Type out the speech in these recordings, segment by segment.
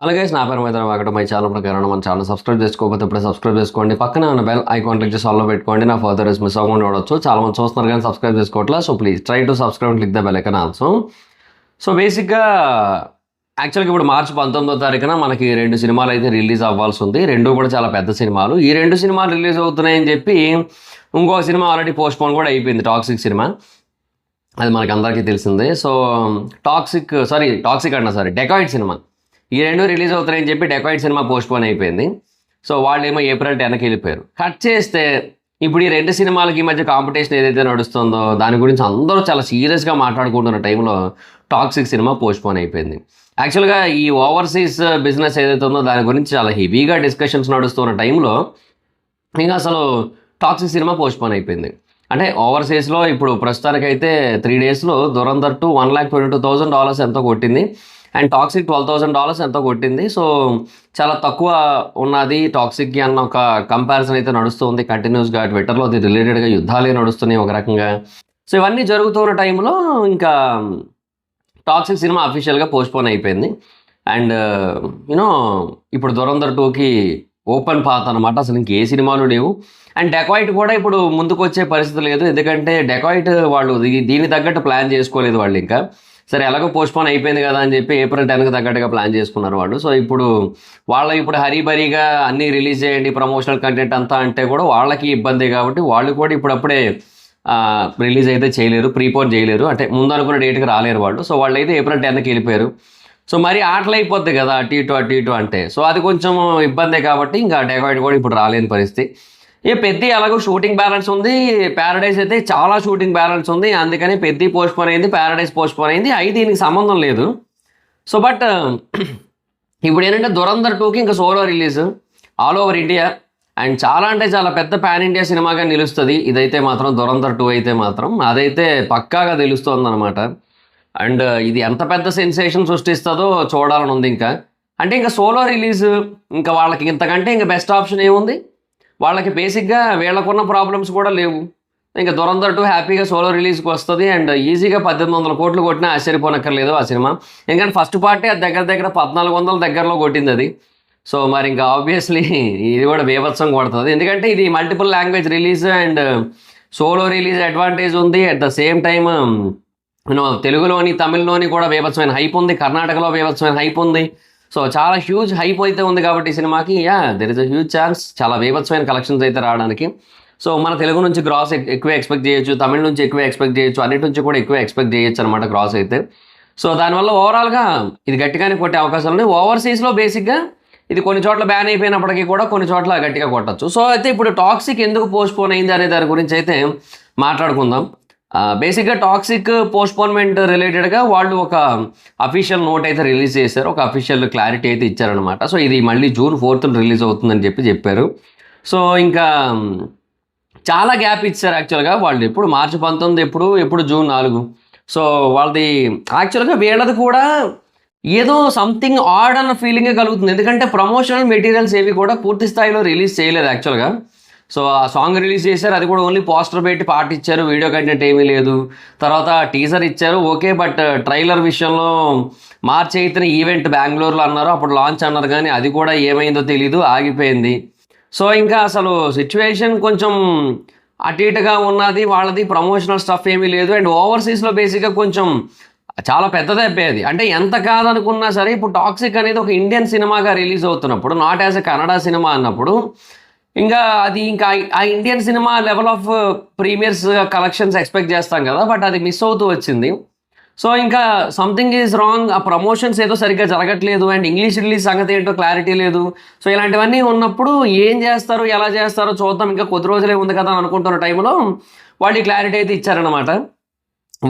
అలాగే నా పేరు మైత్రి వాకట మై ఛానల్ ప్రకారం మన ఛానల్ సబ్స్క్రైబ్ చేసుకోకపోతే ఇప్పుడే సబ్స్క్రైబ్ చేసుకోండి. పక్కనే ఉన్న బెల్ ఐకాన్ క్లిక్ చేసి ఆల్లో పెట్టుకోండి. నా ఫర్దర్ మిస్ అవ్వకుండా చూడొచ్చు. చాలా మంది చూస్తున్నారు కానీ సబ్స్క్రైబ్ చేసుకోవట్లేదు. So please try to subscribe click the bell icon also. So బేసిక్గా యాక్చువల్గా ఇప్పుడు మార్చి 19వ తారీఖున మనకి 2 సినిమాలు అయితే రిలీజ్ అవ్వాల్సి ఉంది. 2 కూడా చాలా పెద్ద సినిమాలు. ఈ 2 సినిమాలు రిలీజ్ అవుతున్నాయని చెప్పి ఇంకో సినిమా ఆల్రెడీ పోస్ట్పోన్ కూడా అయిపోయింది, టాక్సిక్ సినిమా. అది మనకి అందరికీ తెలిసిందే. సో డెకాయిడ్ సినిమా ఈ 2 రిలీజ్ అవుతున్నాయని చెప్పి డెకాయిడ్ సినిమా పోస్ట్పోన్ అయిపోయింది. సో వాళ్ళేమో ఏప్రిల్ 10కి వెళ్ళిపోయారు. కట్ చేస్తే ఇప్పుడు ఈ 2 సినిమాలకి ఈ మధ్య కాంపిటీషన్ ఏదైతే నడుస్తుందో దాని గురించి అందరూ చాలా సీరియస్గా మాట్లాడుకుంటున్న టైంలో టాక్సిక్ సినిమా పోస్ట్పోన్ అయిపోయింది. యాక్చువల్గా ఈ ఓవర్సీస్ బిజినెస్ ఏదైతే ఉందో దాని గురించి చాలా హెవీగా డిస్కషన్స్ నడుస్తున్న టైంలో ఇంకా అసలు టాక్సిక్ సినిమా పోస్ట్పోన్ అయిపోయింది. అంటే ఓవర్సీస్లో ఇప్పుడు ప్రస్తుతానికైతే 3 డేస్లో దురంధర్ 2 $122,000 ఎంతో కొట్టింది. అండ్ టాక్సిక్ $12,000 ఎంతో కొట్టింది. సో చాలా తక్కువ ఉన్నది టాక్సిక్కి అన్న ఒక కంపారిజన్ అయితే నడుస్తుంది కంటిన్యూస్గా. ట్విట్టర్లో అది రిలేటెడ్గా యుద్ధాలే నడుస్తున్నాయి ఒక రకంగా. సో ఇవన్నీ జరుగుతున్న టైంలో ఇంకా టాక్సిక్ సినిమా అఫీషియల్గా పోస్ట్పోన్ అయిపోయింది. అండ్ ఇప్పుడు దురంధర్ 2కి ఓపెన్ పాత్ అనమాట. అసలు ఇంకే సినిమాలు లేవు. అండ్ డెకాయిట్ కూడా ఇప్పుడు ముందుకు వచ్చే పరిస్థితి లేదు. ఎందుకంటే డెకాయిట్ వాళ్ళు దీని తగ్గట్టు ప్లాన్ చేసుకోలేదు వాళ్ళు. ఇంకా సరే ఎలాగో పోస్ట్పోన్ అయిపోయింది కదా అని చెప్పి ఏప్రిల్ 10కి తగ్గట్టుగా ప్లాన్ చేసుకున్నారు వాళ్ళు. సో ఇప్పుడు హరీబరీగా అన్నీ రిలీజ్ చేయండి ప్రమోషనల్ కంటెంట్ అంతా అంటే కూడా వాళ్ళకి ఇబ్బంది. కాబట్టి వాళ్ళు కూడా ఇప్పుడప్పుడే రిలీజ్ అయితే చేయలేరు, ప్రీపోన్ చేయలేరు. అంటే ముందు అనుకున్న డేట్కి రాలేరు వాళ్ళు. సో వాళ్ళు అయితే ఏప్రిల్ 10కి వెళ్ళిపోయారు. సో మరి ఆటలు అయిపోద్ది కదా అటు ఇటు అంటే. సో అది కొంచెం ఇబ్బందే కాబట్టి ఇంకా డెకాయిట్ కూడా ఇప్పుడు రాలేని పరిస్థితి. పెద్ద ఎలాగో షూటింగ్ బ్యాలెన్స్ ఉంది, ప్యారడైజ్ అయితే చాలా షూటింగ్ బ్యాలెన్స్ ఉంది. అందుకని పెద్ద పోస్ట్పోన్ అయింది, ప్యారడైజ్ పోస్ట్పోన్ అయింది. అవి దీనికి సంబంధం లేదు. సో బట్ ఇప్పుడు ఏంటంటే దురంధర్ 2కి ఇంకా solo release all over India. And చాలా అంటే చాలా పెద్ద పాన్ ఇండియా సినిమాగా నిలుస్తుంది ఇదైతే మాత్రం. దురంధర్ 2 అయితే మాత్రం అదైతే పక్కాగా తెలుస్తుంది అనమాట. అండ్ ఇది ఎంత పెద్ద సెన్సేషన్ సృష్టిస్తుందో చూడాలని ఉంది. ఇంకా సోలో రిలీజ్ ఇంకా వాళ్ళకి ఇంతకంటే ఇంకా బెస్ట్ ఆప్షన్ ఏముంది. వాళ్ళకి బేసిక్గా వీళ్ళకున్న ప్రాబ్లమ్స్ కూడా లేవు. ఇంకా దురంధర్ 2 హ్యాపీగా సోలో రిలీజ్కి వస్తుంది. అండ్ ఈజీగా 1800 కోట్లు కొట్టినా ఆశ్చర్యపోనక్కర్లేదు ఆ సినిమా. ఎందుకంటే ఫస్ట్ పార్టీ అది దగ్గర 1400 దగ్గరలో కొట్టింది అది. సో మరి ఇంకా ఆబ్వియస్లీ ఇది కూడా బీభత్సం కొడుతుంది. ఎందుకంటే ఇది multiple language release and solo release advantage ఉంది. అట్ ద సేమ్ టైమ్ తెలుగులోని తమిళ్లోని కూడా బీభత్సమైన హైప్ ఉంది, కర్ణాటకలో బీభత్సమైన హైప్ ఉంది. సో చాలా హ్యూజ్ హైప్ అయితే ఉంది కాబట్టి ఈ సినిమాకి there is a huge chance చాలా బీభత్సమైన కలెక్షన్స్ అయితే రావడానికి. సో మన తెలుగు నుంచి గ్రాస్ ఎక్కువ ఎక్స్పెక్ట్ చేయొచ్చు, తమిళ నుంచి ఎక్కువ ఎక్స్పెక్ట్ చేయొచ్చు, అన్నిటి నుంచి కూడా ఎక్కువ ఎక్స్పెక్ట్ చేయొచ్చు అనమాట గ్రాస్ అయితే. సో దానివల్ల ఓవరాల్గా ఇది గట్టిగానే కొట్టే అవకాశాలు ఉన్నాయి. ఓవర్సీస్లో బేసిక్గా ఇది కొన్ని చోట్ల బ్యాన్ అయిపోయినప్పటికీ కూడా కొన్ని చోట్ల గట్టిగా కొట్టచ్చు. సో అయితే ఇప్పుడు టాక్సిక్ ఎందుకు పోస్ట్పోన్ అయింది అనే దాని గురించి అయితే మాట్లాడుకుందాం. బేసిక్గా టాక్సిక్ పోస్ట్పోన్మెంట్ రిలేటెడ్గా వాళ్ళు ఒక అఫీషియల్ నోట్ అయితే రిలీజ్ చేశారు, ఒక అఫీషియల్ క్లారిటీ అయితే ఇచ్చారనమాట. సో ఇది మళ్ళీ June 4th రిలీజ్ అవుతుందని చెప్పారు. సో ఇంకా చాలా గ్యాప్ ఇచ్చారు యాక్చువల్గా వాళ్ళు. ఎప్పుడు మార్చి 19 ఎప్పుడు June 4. సో వాళ్ళది యాక్చువల్గా వీళ్ళది కూడా ఏదో సంథింగ్ ఆడ్ అన్న ఫీలింగే కలుగుతుంది. ఎందుకంటే ప్రమోషనల్ మెటీరియల్స్ ఏవి కూడా పూర్తి స్థాయిలో రిలీజ్ చేయలేదు యాక్చువల్గా. సో ఆ సాంగ్ రిలీజ్ చేశారు, అది కూడా ఓన్లీ పోస్టర్ పెట్టి పాట ఇచ్చారు, వీడియో కంటెంట్ ఏమీ లేదు. తర్వాత టీజర్ ఇచ్చారు ఓకే, బట్ ట్రైలర్ విషయంలో మార్చి 8th ఈవెంట్ బెంగళూరులో అన్నారు, అప్పుడు లాంచ్ అన్నారు. కానీ అది కూడా ఏమైందో తెలీదు, ఆగిపోయింది. సో ఇంకా అసలు సిచ్యువేషన్ కొంచెం అటు ఇటుగా ఉన్నది వాళ్ళది. ప్రమోషనల్ స్టఫ్ ఏమీ లేదు. అండ్ ఓవర్సీస్లో బేసిక్గా కొంచెం చాలా పెద్దదే అయిపోయేది. అంటే ఎంత కాదనుకున్నా సరే ఇప్పుడు టాక్సిక్ అనేది ఒక ఇండియన్ సినిమాగా రిలీజ్ అవుతున్నప్పుడు, not as a Kannada cinema అన్నప్పుడు ఇంకా అది ఇంకా ఆ Indian cinema level of premieres collections expect చేస్తాం కదా, బట్ అది మిస్ అవుతూ వచ్చింది. సో ఇంకా సంథింగ్ ఈజ్ రాంగ్. ఆ ప్రమోషన్స్ ఏదో సరిగ్గా జరగట్లేదు. అండ్ ఇంగ్లీష్ రిలీజ్ సంగతి ఏంటో క్లారిటీ లేదు. సో ఇలాంటివన్నీ ఉన్నప్పుడు ఏం చేస్తారు, ఎలా చేస్తారో చూద్దాం, ఇంకా కొద్ది రోజులే ఉంది కదా అని అనుకుంటున్న టైంలో వాళ్ళు క్లారిటీ అయితే ఇచ్చారనమాట.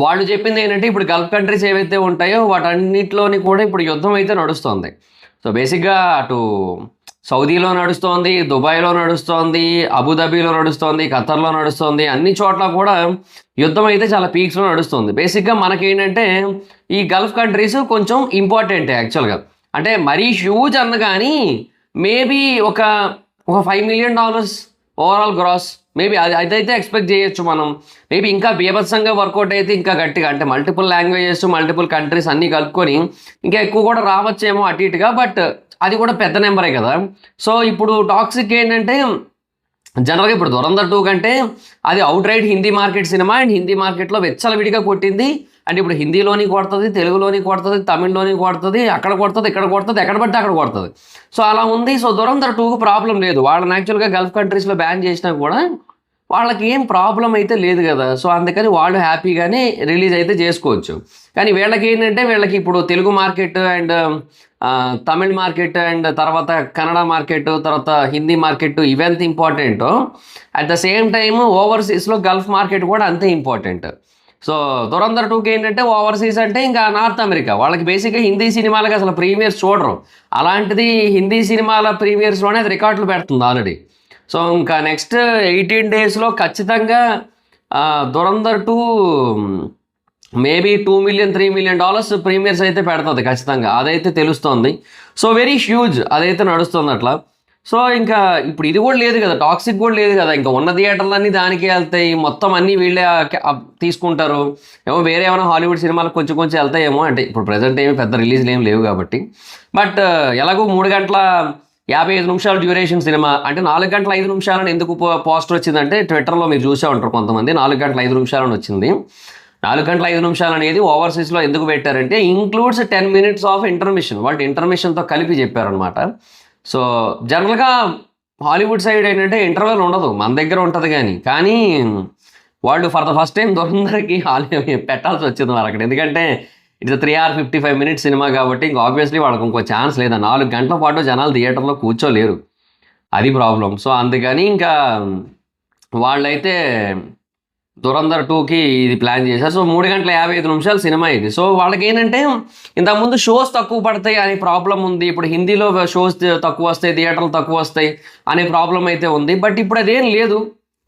వాళ్ళు చెప్పింది ఏంటంటే ఇప్పుడు గల్ఫ్ కంట్రీస్ ఏవైతే ఉంటాయో వాటన్నిటిలోని కూడా ఇప్పుడు యుద్ధం అయితే నడుస్తుంది. సో బేసిక్గా అటు సౌదీలో నడుస్తోంది, దుబాయ్లో నడుస్తోంది, అబుదాబీలో నడుస్తోంది, ఖతర్లో నడుస్తోంది. అన్ని చోట్ల కూడా యుద్ధం అయితే చాలా పీక్స్లో నడుస్తుంది. బేసిక్గా మనకేంటంటే ఈ గల్ఫ్ కంట్రీస్ కొంచెం ఇంపార్టెంట్ యాక్చువల్గా. అంటే మరీ హ్యూజ్ అన్న కానీ మేబీ ఒక $5 million ఓవరాల్ గ్రాస్ మేబీ అదైతే ఎక్స్పెక్ట్ చేయొచ్చు మనం. మేబీ ఇంకా బీభత్సంగా వర్కౌట్ అయితే ఇంకా గట్టిగా, అంటే మల్టిపుల్ లాంగ్వేజెస్, మల్టిపుల్ కంట్రీస్ అన్నీ కలుపుకొని ఇంకా ఎక్కువ కూడా రావచ్చేమో అటు ఇటుగా. బట్ అది కూడా పెద్ద నెంబరే కదా. సో ఇప్పుడు టాక్సిక్ ఏంటంటే జనరల్గా ఇప్పుడు ధురంధర్ 2 కంటే అది out right Hindi market cinema, and Hindi మార్కెట్లో విచ్చలవిడిగా కొట్టింది. అండ్ ఇప్పుడు హిందీలోని కొడుతుంది, తెలుగులోని కొడుతుంది, తమిళ్లోని కొడుతుంది, అక్కడ కొడుతుంది, ఇక్కడ కొడుతుంది, ఎక్కడ పడితే అక్కడ కొడుతుంది. సో అలా ఉంది. సో ధురంధర్ 2కు ప్రాబ్లం లేదు. వాళ్ళని యాక్చువల్గా గల్ఫ్ కంట్రీస్లో బ్యాన్ చేసినా కూడా వాళ్ళకి ఏం ప్రాబ్లం అయితే లేదు కదా. సో అందుకని వాళ్ళు హ్యాపీగానే రిలీజ్ అయితే చేసుకోవచ్చు. కానీ వీళ్ళకి ఏంటంటే వీళ్ళకి ఇప్పుడు Telugu market and Tamil market and తర్వాత కన్నడ మార్కెట్, తర్వాత హిందీ మార్కెట్ ఇవెంత important, at the same time ఓవర్సీస్లో గల్ఫ్ మార్కెట్ కూడా అంతే ఇంపార్టెంట్. సో ధురంధర్ 2కి ఏంటంటే ఓవర్సీస్ అంటే ఇంకా నార్త్ అమెరికా, వాళ్ళకి బేసిక్గా హిందీ సినిమాలకి అసలు ప్రీమియర్స్ చూడరు. అలాంటిది హిందీ సినిమాల ప్రీమియర్స్లోనే అది రికార్డులు పెడుతుంది ఆల్రెడీ. సో ఇంకా నెక్స్ట్ 18 daysలో ఖచ్చితంగా Dhurandhar 2 maybe $2 million $3 million premieres అయితే పెడుతుంది ఖచ్చితంగా, అదైతే తెలుస్తోంది. సో వెరీ హ్యూజ్ అదైతే నడుస్తుంది అట్లా. సో ఇంకా ఇప్పుడు ఇది కూడా లేదు కదా, టాక్సిక్ కూడా లేదు కదా, ఇంకా ఉన్న థియేటర్లన్నీ దానికి వెళ్తాయి, మొత్తం అన్నీ వీళ్ళే తీసుకుంటారు. ఏమో వేరే ఏమైనా హాలీవుడ్ సినిమాలకు కొంచెం కొంచెం వెళ్తాయేమో, అంటే ఇప్పుడు ప్రజెంట్ ఏమి పెద్ద రిలీజ్లు ఏమి లేవు కాబట్టి. బట్ ఎలాగో 3 గంటల 55 నిమిషాలు డ్యూరేషన్ సినిమా, అంటే 4 గంటల 5 నిమిషాలని ఎందుకు పోస్టర్ వచ్చిందంటే ట్విట్టర్లో మీరు చూసే ఉంటారు కొంతమంది, 4 గంటల 5 నిమిషాలని వచ్చింది. 4 గంటల 5 నిమిషాలు అనేది ఓవర్సీస్లో ఎందుకు పెట్టారంటే ఇంక్లూడ్స్ 10 minutes ఆఫ్ ఇంటర్మిషన్, వాళ్ళు ఇంటర్మిషన్తో కలిపి చెప్పారనమాట. సో జనరల్గా హాలీవుడ్ సైడ్ ఏంటంటే ఇంటర్వెల్ ఉండదు, మన దగ్గర ఉంటుంది కానీ వాళ్ళు ఫర్ ద ఫస్ట్ టైం ధురంధర్కి పెట్టాల్సి వచ్చింది మరి అక్కడ. ఎందుకంటే ఇట్స్ 3 hours 55 minutes సినిమా కాబట్టి ఇంకా ఆబ్వియస్లీ వాళ్ళకి ఇంకో ఛాన్స్ లేదా, 4 గంటల పాటు జనాలు థియేటర్లో కూర్చోలేరు, అది ప్రాబ్లం. సో అందుకని ఇంకా వాళ్ళైతే ధురంధర్ 2కి ఇది ప్లాన్ చేశారు. సో 3 గంటల 55 నిమిషాలు సినిమా ఇది. సో వాళ్ళకి ఏంటంటే ఇంతకుముందు షోస్ తక్కువ పడతాయి అనే ప్రాబ్లం ఉంది, ఇప్పుడు హిందీలో షోస్ తక్కువ వస్తాయి, థియేటర్లు తక్కువ వస్తాయి అనే ప్రాబ్లం అయితే ఉంది. బట్ ఇప్పుడు అదేం లేదు,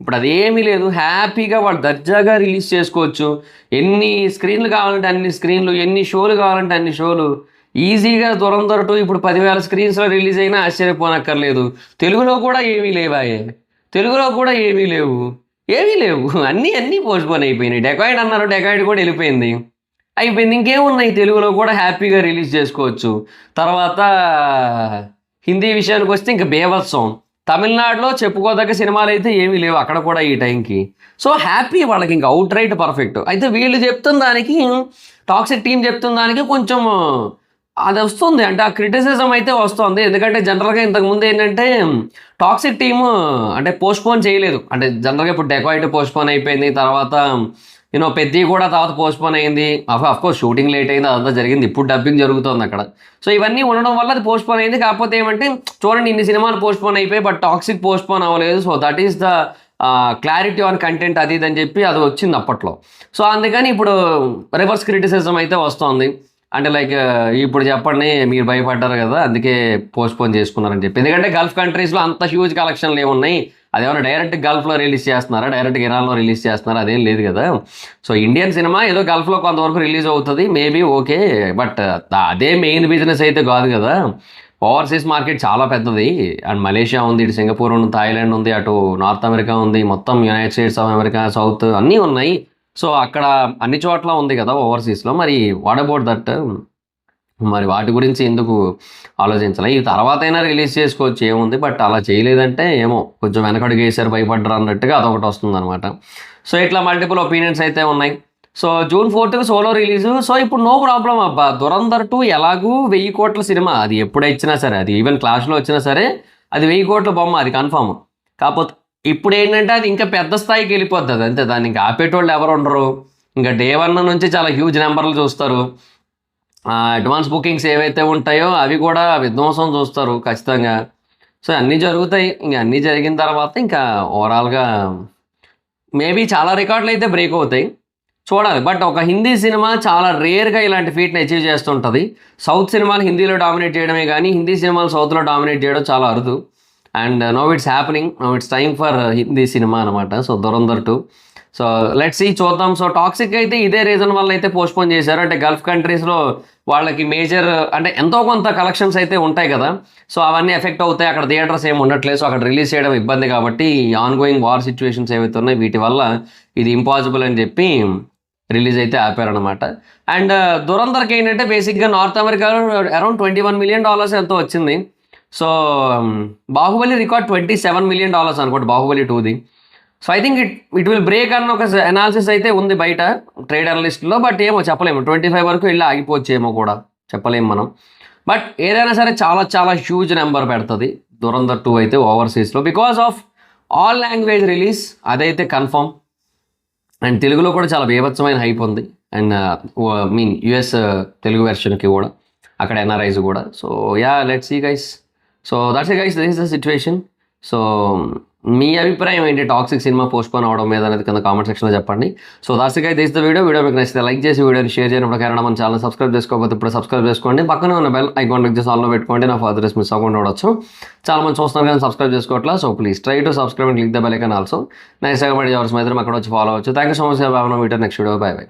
ఇప్పుడు అదేమీ లేదు, హ్యాపీగా వాళ్ళు దర్జాగా రిలీజ్ చేసుకోవచ్చు. ఎన్ని స్క్రీన్లు కావాలంటే అన్ని స్క్రీన్లు, ఎన్ని షోలు కావాలంటే అన్ని షోలు, ఈజీగా ధురంధర్ 2 ఇప్పుడు 10,000 స్క్రీన్స్లో రిలీజ్ అయినా ఆశ్చర్యపోనక్కర్లేదు. తెలుగులో కూడా ఏమీ లేవాయే, తెలుగులో కూడా ఏమీ లేవు, అన్నీ పోస్ట్పోన్ అయిపోయినాయి. డెకాయిడ్ అన్నారు, డెకాయిడ్ కూడా వెళ్ళిపోయింది, అయిపోయింది. ఇంకేమున్నాయి, తెలుగులో కూడా హ్యాపీగా రిలీజ్ చేసుకోవచ్చు. తర్వాత హిందీ విషయానికి వస్తే ఇంకా బేభత్సం, తమిళనాడులో చెప్పుకోదగ్గ సినిమాలు అయితే ఏమీ లేవు అక్కడ కూడా ఈ టైంకి. సో హ్యాపీ వాళ్ళకి, ఇంకా అవుట్ రైట్ పర్ఫెక్ట్. అయితే వీళ్ళు చెప్తున్న దానికి, టాక్సిక్ టీం చెప్తున్న దానికి కొంచెం అది వస్తుంది, అంటే ఆ క్రిటిసిజం అయితే వస్తుంది. ఎందుకంటే జనరల్గా ఇంతకుముందు ఏంటంటే టాక్సిక్ టీము అంటే పోస్ట్పోన్ చేయలేదు, అంటే జనరల్గా ఇప్పుడు డెకాయిట్ పోస్ట్పోన్ అయిపోయింది, తర్వాత పెద్ద కూడా తర్వాత పోస్ట్పోన్ అయింది. అఫ్కోర్స్ షూటింగ్ లేట్ అయింది, అదంతా జరిగింది, ఇప్పుడు డబ్బింగ్ జరుగుతుంది అక్కడ. సో ఇవన్నీ ఉండడం వల్ల అది పోస్ట్పోన్ అయింది. కాకపోతే ఏమంటే చూడండి, ఇన్ని సినిమాలు పోస్ట్పోన్ అయిపోయి బట్ టాక్సిక్ పోస్ట్పోన్ అవ్వలేదు. So that is the clarity on content, అది ఇదని చెప్పి అది వచ్చింది అప్పట్లో. సో అందుకని ఇప్పుడు రివర్స్ క్రిటిసిజం అయితే వస్తుంది. అంటే లైక్ ఇప్పుడు చెప్పండి, మీరు భయపడ్డారు కదా అందుకే పోస్ట్పోన్ చేసుకున్నారని చెప్పి. ఎందుకంటే గల్ఫ్ కంట్రీస్లో అంత హ్యూజ్ కలెక్షన్లు ఏమున్నాయి, అదేమన్నా డైరెక్ట్ గల్ఫ్లో రిలీజ్ చేస్తున్నారా, డైరెక్ట్గా ఇరాన్లో రిలీజ్ చేస్తున్నారా, అదేం లేదు కదా. సో ఇండియన్ సినిమా ఏదో గల్ఫ్లో కొంతవరకు రిలీజ్ అవుతుంది మేబీ, ఓకే, బట్ అదే మెయిన్ బిజినెస్ అయితే కాదు కదా. ఓవర్సీస్ మార్కెట్ చాలా పెద్దది, అండ్ మలేషియా ఉంది, ఇటు సింగపూర్ ఉంది, థాయిలాండ్ ఉంది, అటు నార్త్ అమెరికా ఉంది, మొత్తం United states of America, south అన్నీ ఉన్నాయి. సో అక్కడ అన్ని చోట్ల ఉంది కదా ఓవర్సీస్లో. మరి వాట్ అబౌట్ దట్, మరి వాటి గురించి ఎందుకు ఆలోచించాలి, ఈ తర్వాత అయినా రిలీజ్ చేసుకోవచ్చు ఏముంది. బట్ అలా చేయలేదంటే ఏమో కొంచెం వెనకడుగు వేసారు, భయపడ్డారు అన్నట్టుగా అదొకటి వస్తుంది అనమాట. సో ఇట్లా మల్టిపుల్ ఒపీనియన్స్ అయితే ఉన్నాయి. So June 4th solo release. So ఇప్పుడు నో ప్రాబ్లం అబ్బా, ధురంధర్ 2 ఎలాగూ 1000 కోట్ల సినిమా, అది ఎప్పుడొచ్చినా సరే, అది ఈవెన్ క్లాష్లో వచ్చినా సరే అది 1000 కోట్ల బొమ్మ, అది కన్ఫామ్. కాకపోతే ఇప్పుడు ఏంటంటే అది ఇంకా పెద్ద స్థాయికి వెళ్ళిపోతుంది అంతే, దాన్ని ఇంకా ఆపేటోళ్ళు ఎవరు ఉండరు. ఇంకా Day 1 నుంచి చాలా హ్యూజ్ నెంబర్లు చూస్తారు. అడ్వాన్స్ బుకింగ్స్ ఏవైతే ఉంటాయో అవి కూడా విధ్వంసం చూస్తారు ఖచ్చితంగా. సో అన్నీ జరుగుతాయి. ఇంకా అన్నీ జరిగిన తర్వాత ఇంకా ఓవరాల్గా మేబీ చాలా రికార్డులు అయితే బ్రేక్ అవుతాయి, చూడాలి. బట్ ఒక హిందీ సినిమా చాలా రేర్గా ఇలాంటి ఫీట్ని అచీవ్ చేస్తుంటుంది. సౌత్ సినిమాలు హిందీలో డామినేట్ చేయడమే కానీ హిందీ సినిమాలు సౌత్లో డామినేట్ చేయడం చాలా అరుదు. And now it's happening, now it's time for Hindi cinema అనమాట. So Dhurandhar 2. So let's see, చూద్దాం. సో టాక్సిక్ అయితే ఇదే రీజన్ వల్ల అయితే పోస్ట్పోన్ చేశారు. అంటే గల్ఫ్ కంట్రీస్లో వాళ్ళకి మేజర్ అంటే ఎంతో కొంత కలెక్షన్స్ అయితే ఉంటాయి కదా, సో అవన్నీ ఎఫెక్ట్ అవుతాయి. అక్కడ థియేటర్స్ ఏమి ఉండట్లేదు, సో అక్కడ రిలీజ్ చేయడం ఇబ్బంది కాబట్టి ఆన్ గోయింగ్ వార్ సిచ్యువేషన్స్ ఏవైతే ఉన్నాయి వీటి వల్ల ఇది ఇంపాసిబుల్ అని చెప్పి రిలీజ్ అయితే ఆపారనమాట. అండ్ దురందర్కి ఏంటంటే బేసిక్గా నార్త్ అమెరికాలో అరౌండ్ $21 million ఎంతో వచ్చింది. సో బాహుబలి రికార్డ్ $27 million అనుకోండి, బాహుబలి 2ది. So I think it will break అన్న ఒక అనాలిసిస్ అయితే ఉంది బయట ట్రేడ్ అనలిస్ట్లో. బట్ ఏమో చెప్పలేము, 25 వరకు వెళ్ళి ఆగిపోవచ్చేమో కూడా చెప్పలేము మనం. బట్ ఏదైనా సరే చాలా చాలా హ్యూజ్ నెంబర్ పెడుతుంది దురంధర్ 2 అయితే ఓవర్సీస్లో, because of all language release అదైతే కన్ఫర్మ్. అండ్ తెలుగులో కూడా చాలా బీభత్సమైన హైప్ ఉంది. అండ్ మీన్ యుఎస్ తెలుగు వెర్షన్కి కూడా అక్కడ ఎన్ఆర్ఐస్ కూడా. So yeah, let's see guys. So that's it guys, this is the situation. So మీ అభిప్రాయం ఏంటి టాక్సిక్ సినిమా పోస్ట్పోన్ అవడం మీద అనేది కింద కామెంట్ సెక్షన్లో చెప్పండి. So that's it guys, this the video మీకు నచ్చితే లైక్ చేసి వీడియోని షేర్ చేయడం కారణం మన ఛానల్ సబ్స్క్రైబ్ చేసుకోకపోతే ఇప్పుడు సబ్స్క్రైబ్ చేసుకోండి. పక్కనే ఉన్న బెల్ ఐకాన్ క్లిక్ చేసి ఆన్లో పెట్టుకోండి, నా ఫర్దర్ మిస్ అవ్వకుండా ఉండొచ్చు. చాలా మంది చూస్తున్నారు కానీ సబ్స్క్రైబ్ చేసుకోవట్లా. So please try to subscribe and click the bell icon also. Next అవ్వబడి ఎవరి మాత్రం అక్కడ వచ్చి ఫాలో అవచ్చు. Thank you so much. Video next video, bye by.